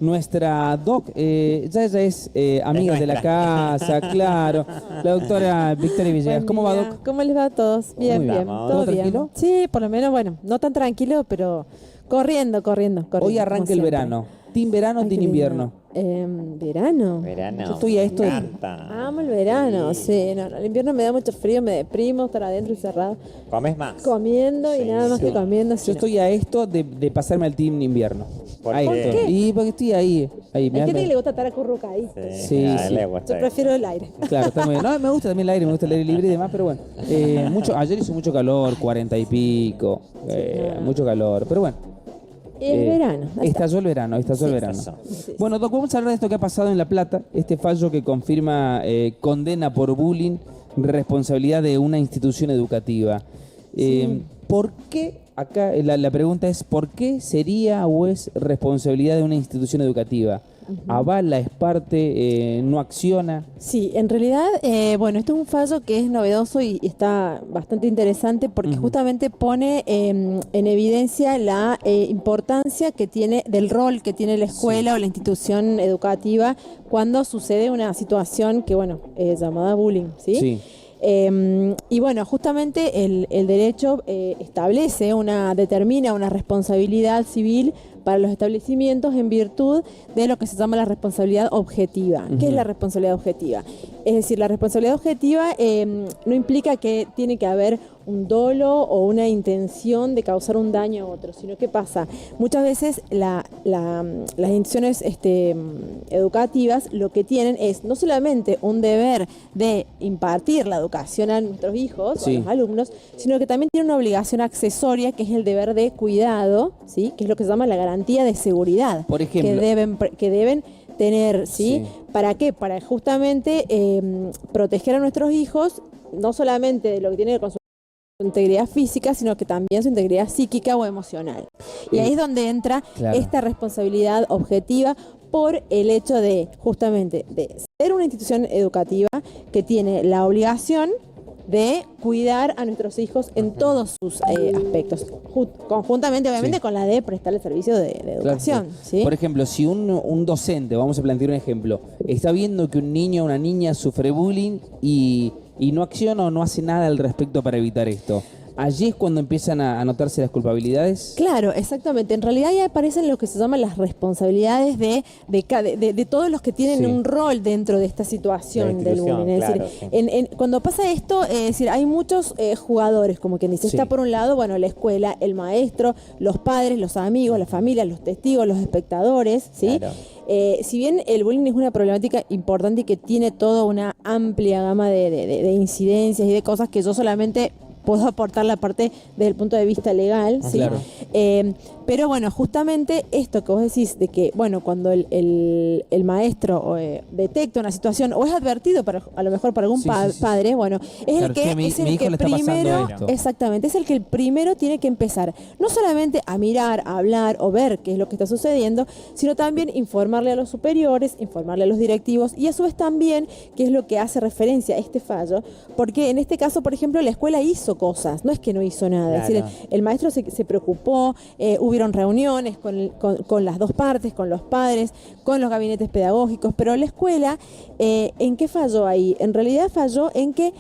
Nuestra doc, ella es amiga de la casa, claro. La doctora Victoria Villegas. ¿Cómo va, doc? ¿Cómo les va a todos? Bien, Muy bien. bien. ¿Todo bien. tranquilo? Sí, por lo menos, bueno, no tan tranquilo, pero corriendo. Hoy arranca el verano. ¿Team verano o team invierno? ¿Verano? Verano. Yo estoy a esto de- Me encanta. Amo el verano, sí. No, el invierno me da mucho frío, me deprimo estar adentro y cerrado, ¿Comes más? comiendo y Sí, nada más sí. que comiendo. Yo estoy a esto de pasarme al team invierno. ¿Por A qué? esto. Y porque estoy ahí. Hay gente que le gusta estar acurrucadito. Sí, a él sí. le Yo gusta. prefiero el aire. Claro, está muy bien. No, me gusta también el aire, me gusta el aire libre y demás, pero bueno. Ayer hizo mucho calor, 40 y pico. Mucho calor, pero bueno. El verano. ahí está. Estalló el verano, estalló el verano. Eso. Sí. Bueno, Doc, vamos a hablar de esto que ha pasado en La Plata, este fallo que confirma condena por bullying, responsabilidad de una institución educativa. ¿Por qué, acá la pregunta es, ¿por qué sería o es responsabilidad de una institución educativa? ¿Avala, es parte, no acciona? Sí, en realidad, bueno, esto es un fallo que es novedoso y está bastante interesante porque justamente pone en evidencia la importancia que tiene, del rol que tiene la escuela o la institución educativa cuando sucede una situación que, bueno, llamada bullying, ¿sí? Sí. Y bueno, justamente el derecho determina una responsabilidad civil para los establecimientos en virtud de lo que se llama la responsabilidad objetiva. ¿Qué es la responsabilidad objetiva? Es decir, la responsabilidad objetiva no implica que tiene que haber un dolo o una intención de causar un daño a otro, sino que pasa, muchas veces las instituciones educativas lo que tienen es no solamente un deber de impartir la educación a nuestros hijos, Sí. a los alumnos, sino que también tienen una obligación accesoria que es el deber de cuidado, ¿sí? Que es lo que se llama la garantía de seguridad. Por ejemplo. Que deben tener, ¿sí? Sí. ¿Para qué? Para justamente proteger a nuestros hijos, no solamente de lo que tiene que ver con su integridad física, sino que también su integridad psíquica o emocional. Y ahí es donde entra Claro. esta responsabilidad objetiva por el hecho de, justamente, de ser una institución educativa que tiene la obligación de cuidar a nuestros hijos en todos sus aspectos, conjuntamente, obviamente, Sí. con la de prestar el servicio de educación. Claro. ¿Sí? Por ejemplo, si un docente, vamos a plantear un ejemplo, está viendo que un niño o una niña sufre bullying y no acciona o no hace nada al respecto para evitar esto, ¿allí es cuando empiezan a notarse las culpabilidades? Claro, exactamente. En realidad ya aparecen lo que se llaman las responsabilidades de todos los que tienen Sí. un rol dentro de esta La situación del institución, bullying. Es claro, decir, cuando pasa esto, es decir, hay muchos jugadores, como quien dice. Sí. Está por un lado, bueno, la escuela, el maestro, los padres, los amigos, la familia, los testigos, los espectadores, ¿sí? Claro. Si bien el bullying es una problemática importante y que tiene toda una amplia gama de incidencias y de cosas que yo solamente puedo aportar la parte desde el punto de vista legal, ¿sí? Claro. Pero bueno, justamente esto que vos decís de que, bueno, cuando el maestro detecta una situación o es advertido a lo mejor para algún Sí, sí, sí. padre, bueno, es Claro, el que che, mi es el hijo que le está pasando primero, esto. exactamente, es el que el primero tiene que empezar, no solamente a mirar, a hablar o ver qué es lo que está sucediendo, sino también informarle a los superiores, informarle a los directivos y a su vez también qué es lo que hace referencia a este fallo, porque en este caso, por ejemplo, la escuela hizo cosas, no es que no hizo nada, Claro. es decir, el maestro se preocupó, hubieron reuniones con las dos partes, con los padres, con los gabinetes pedagógicos, pero la escuela, ¿en qué falló ahí? En realidad falló en que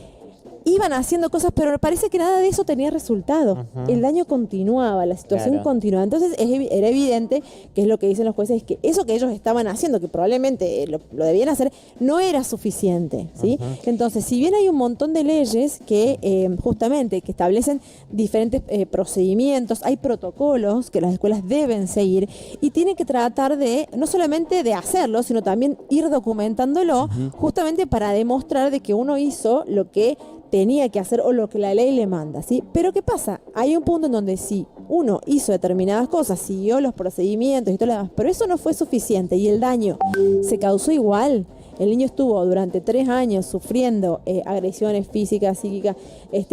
iban haciendo cosas, pero parece que nada de eso tenía resultado. El daño continuaba, la situación Claro. continuaba. Entonces era evidente, que es lo que dicen los jueces, es que eso que ellos estaban haciendo, que probablemente lo debían hacer, no era suficiente, ¿sí? Entonces, si bien hay un montón de leyes que justamente que establecen diferentes procedimientos, hay protocolos que las escuelas deben seguir y tienen que tratar de, no solamente de hacerlo, sino también ir documentándolo, justamente para demostrar de que uno hizo lo que tenía que hacer o lo que la ley le manda, ¿sí? Pero ¿qué pasa? Hay un punto en donde si uno hizo determinadas cosas, siguió los procedimientos y todo lo demás, pero eso no fue suficiente y el daño se causó igual. El niño estuvo durante 3 años sufriendo agresiones físicas, psíquicas,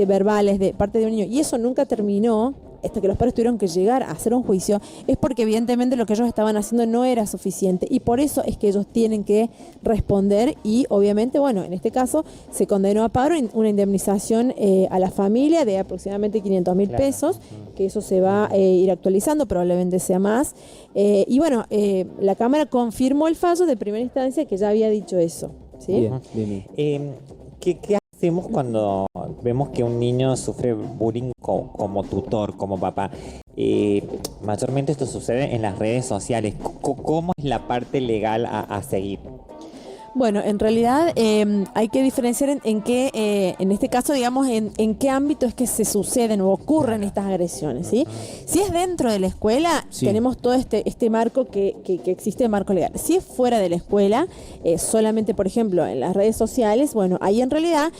verbales de parte de un niño y eso nunca terminó. hasta que los padres tuvieron que llegar a hacer un juicio, es porque evidentemente lo que ellos estaban haciendo no era suficiente y por eso es que ellos tienen que responder y obviamente, bueno, en este caso se condenó a paro una indemnización a la familia de aproximadamente 500.000 pesos, que eso se va a ir actualizando, probablemente sea más. Y bueno, la Cámara confirmó el fallo de primera instancia que ya había dicho eso. ¿Sí? Bien. ¿Qué hacemos cuando vemos que un niño sufre bullying como tutor, como papá? Mayormente esto sucede en las redes sociales. ¿Cómo es la parte legal a seguir? Bueno, en realidad hay que diferenciar en qué, en este caso, digamos, en qué ámbito es que se suceden o ocurren estas agresiones, ¿sí? Si es dentro de la escuela, tenemos todo este marco que existe, marco legal. Si es fuera de la escuela, solamente, por ejemplo, en las redes sociales, bueno, ahí en realidad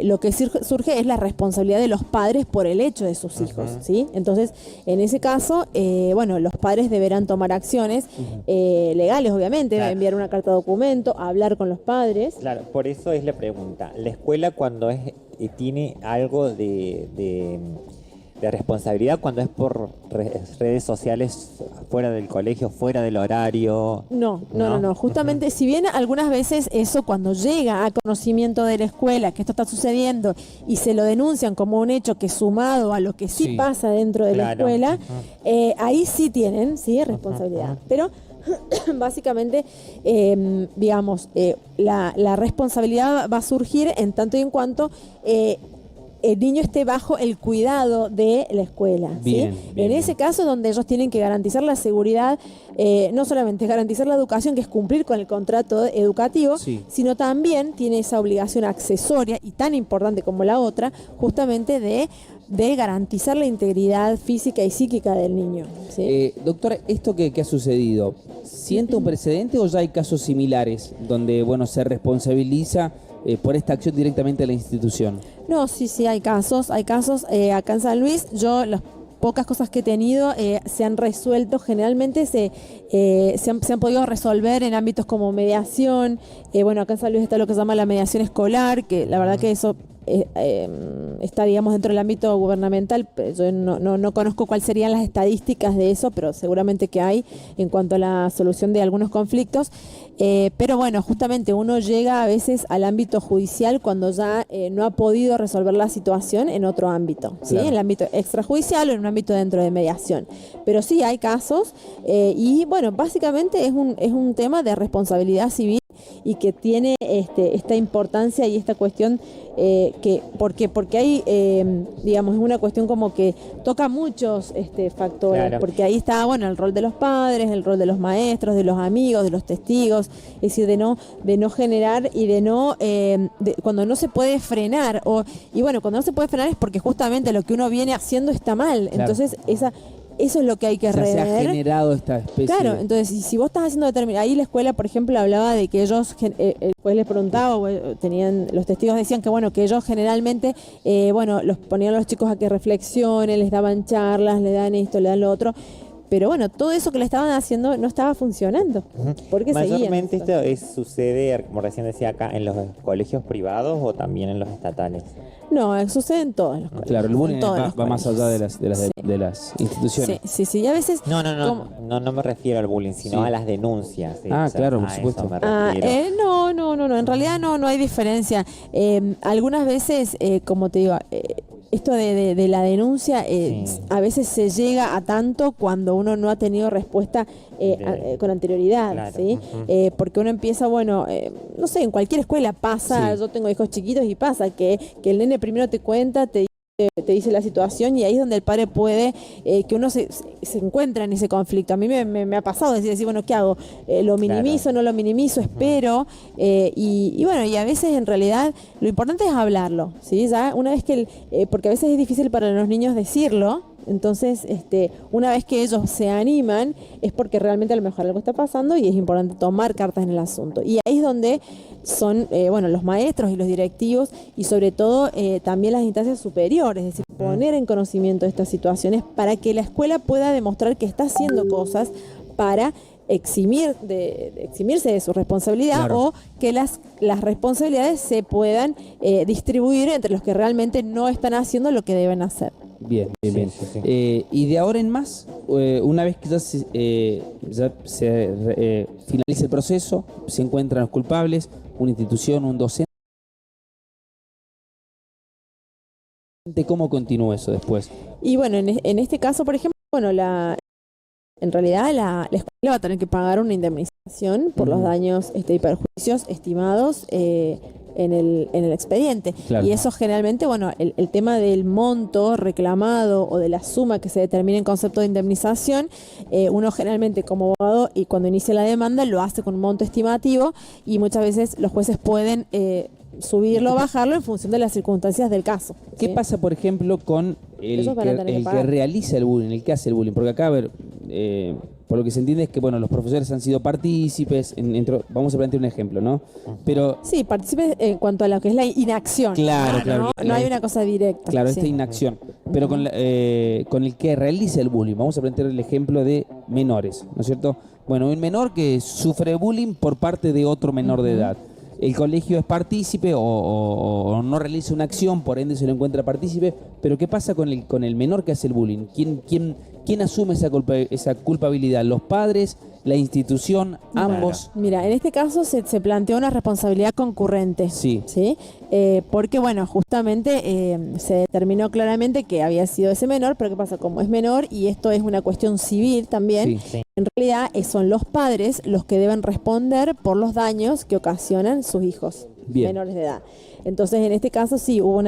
lo que surge es la responsabilidad de los padres por el hecho de sus hijos, ¿sí? Entonces, en ese caso, bueno, los padres deberán tomar acciones legales, obviamente, enviar una carta de documento, hablar con los padres. Claro, por eso es la pregunta. La escuela cuando tiene algo de responsabilidad, cuando es por redes sociales fuera del colegio, fuera del horario. No. Justamente, si bien algunas veces eso cuando llega a conocimiento de la escuela que esto está sucediendo y se lo denuncian como un hecho que sumado a lo que sí pasa dentro de la escuela, ahí sí tienen responsabilidad. Pero básicamente, digamos, la responsabilidad va a surgir en tanto y en cuanto el niño esté bajo el cuidado de la escuela. Bien. En ese caso, donde ellos tienen que garantizar la seguridad, no solamente garantizar la educación, que es cumplir con el contrato educativo, sino también tiene esa obligación accesoria y tan importante como la otra, justamente de garantizar la integridad física y psíquica del niño. ¿Sí? Doctora, ¿esto que ha sucedido, siente un precedente o ya hay casos similares donde, bueno, se responsabiliza por esta acción directamente a la institución? No, sí, hay casos. Acá en San Luis, las pocas cosas que he tenido se han resuelto, generalmente se han podido resolver en ámbitos como mediación. Bueno, acá en San Luis está lo que se llama la mediación escolar, que la verdad que eso está, digamos, dentro del ámbito gubernamental. Yo no conozco cuáles serían las estadísticas de eso, pero seguramente que hay en cuanto a la solución de algunos conflictos. Pero bueno, justamente uno llega a veces al ámbito judicial cuando ya no ha podido resolver la situación en otro ámbito, ¿sí? En el ámbito extrajudicial o en un ámbito dentro de mediación. Pero sí hay casos y bueno, básicamente es un tema de responsabilidad civil y que tiene esta importancia y esta cuestión porque hay, digamos, es una cuestión como que toca muchos factores, porque ahí está, bueno, el rol de los padres, el rol de los maestros, de los amigos, de los testigos, es decir, de no generar y de no, cuando no se puede frenar, y bueno, cuando no se puede frenar es porque justamente lo que uno viene haciendo está mal, entonces eso es lo que hay que rever. Se ha generado esta especie. Claro, entonces si vos estás haciendo ahí la escuela, por ejemplo, hablaba de que ellos, el juez les preguntaba, los testigos decían que bueno, que ellos generalmente, los ponían a los chicos a que reflexionen, les daban charlas, le dan esto, le dan lo otro. Pero bueno, todo eso que le estaban haciendo no estaba funcionando. Porque mayormente esto sucede, como recién decía acá, en los colegios privados o también en los estatales. No, sucede en todos los colegios. Claro, el bullying va más allá de las instituciones. Sí, y a veces... No me refiero al bullying, sino a las denuncias. Claro, por supuesto. Eso me refiero. No, en realidad no hay diferencia. Algunas veces, como te digo, esto de la denuncia a veces se llega a tanto cuando uno no ha tenido respuesta con anterioridad, claro. ¿Sí? Porque uno empieza, no sé, en cualquier escuela pasa, yo tengo hijos chiquitos y pasa que el nene primero te cuenta, te dice la situación y ahí es donde el padre puede, que uno se encuentra en ese conflicto. A mí me ha pasado decir, bueno, ¿qué hago? ¿Lo minimizo, no lo minimizo? Espero. Y bueno, y a veces en realidad lo importante es hablarlo, ¿sí? Ya una vez que, porque a veces es difícil para los niños decirlo, entonces una vez que ellos se animan es porque realmente a lo mejor algo está pasando y es importante tomar cartas en el asunto. Y ahí es donde son los maestros y los directivos y sobre todo también las instancias superiores, es decir, poner en conocimiento estas situaciones para que la escuela pueda demostrar que está haciendo cosas para eximirse de su responsabilidad, o que las responsabilidades se puedan distribuir entre los que realmente no están haciendo lo que deben hacer. Bien, bien, bien. Sí, sí, sí. Y de ahora en más, una vez que ya se finaliza el proceso, se encuentran los culpables, una institución, un docente, ¿cómo continúa eso después? Y bueno, en este caso, por ejemplo, bueno, en realidad la escuela va a tener que pagar una indemnización por los daños y perjuicios estimados en el expediente. Claro. Y eso generalmente, bueno, el tema del monto reclamado o de la suma que se determina en concepto de indemnización, uno generalmente como abogado y cuando inicia la demanda lo hace con un monto estimativo y muchas veces los jueces pueden subirlo o bajarlo en función de las circunstancias del caso. ¿Qué ¿sí? pasa, por ejemplo, con el Ellos van a tener que que pagar. realiza el bullying, el que hace el bullying? Porque acá, a ver, por lo que se entiende es que, bueno, los profesores han sido partícipes, vamos a plantear un ejemplo, ¿no? Pero, Sí, participe en cuanto a lo que es la inacción. Claro, claro. No hay una cosa directa. claro, sí. esta inacción. Pero con el que realiza el bullying, vamos a plantear el ejemplo de menores, ¿no es cierto? Bueno, un menor que sufre bullying por parte de otro menor de edad. El colegio es partícipe o no realiza una acción, por ende se lo encuentra partícipe, pero ¿qué pasa con el menor que hace el bullying? ¿Quién asume esa culpabilidad? ¿Los padres? ¿La institución? ¿Ambos? Mira, en este caso se planteó una responsabilidad concurrente. Sí. ¿Sí? Porque, bueno, justamente se determinó claramente que había sido ese menor, pero ¿qué pasa? Como es menor y esto es una cuestión civil también, Sí. en realidad son los padres los que deben responder por los daños que ocasionan sus hijos Bien. menores de edad. Entonces, en este caso sí hubo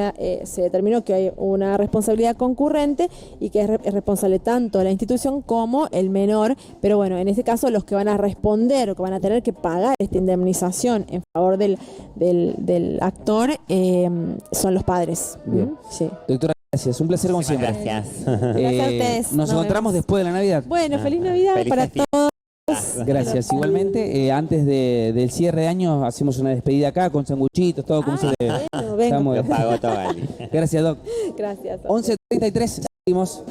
se determinó que hay una responsabilidad concurrente y que es responsable tanto la institución como el menor, pero bueno, en este caso los que van a responder o que van a tener que pagar esta indemnización en favor del actor son los padres. Bien. Sí. Doctora, gracias. Un placer como siempre. Gracias. Gracias a ustedes. Nos encontramos vemos. después de la Navidad. Bueno, feliz Navidad Feliz para fiesta. todos. Gracias. Igualmente, antes del cierre de año, hacemos una despedida acá con sanguchitos, todo como se debe. Bueno, venga. Estamos- Lo pago todo, Ali. Gracias, Doc. Gracias. 11:33, seguimos.